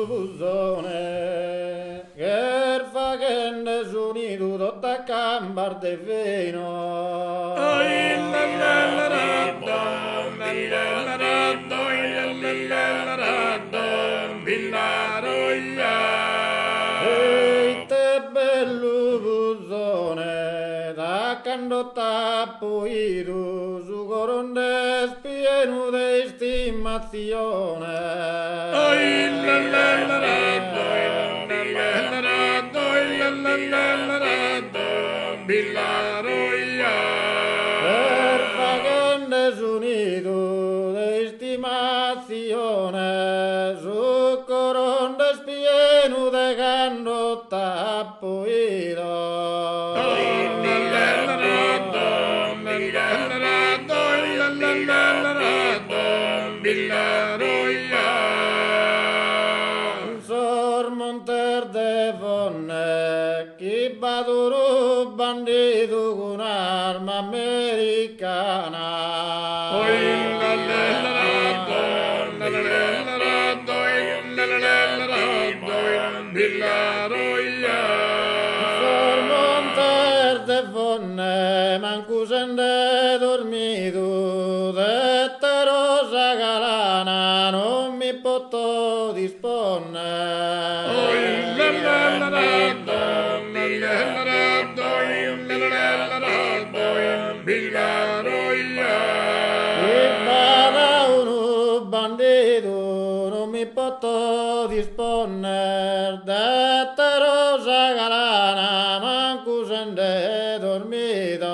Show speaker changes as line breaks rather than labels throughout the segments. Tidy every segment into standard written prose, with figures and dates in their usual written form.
Busone, che fa che nessuno tutto a cambar de vino. Ehi te bello busone, da quando tappo tu su coronde spieno di Per fagende s'unitu de stimazione, su coronde spieno de cando tappo Sormonter de fonne, chi baduro bandito con arma americana. Sormonter de fonne, mancusende dormido, de rosa galana, non mi posso uno bandito, non mi posso disponner, de rosa galana, manco sende dormito.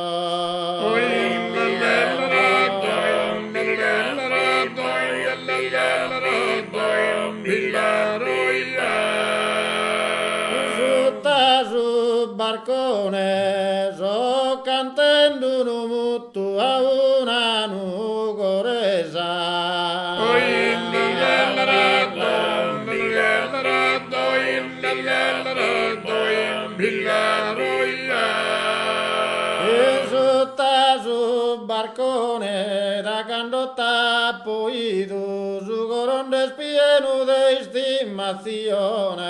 Sutta su barcone, so cantando un mutu a una nucoresa. E sutta su barcone, da quando tappo tu su coronde spieno di stimazione.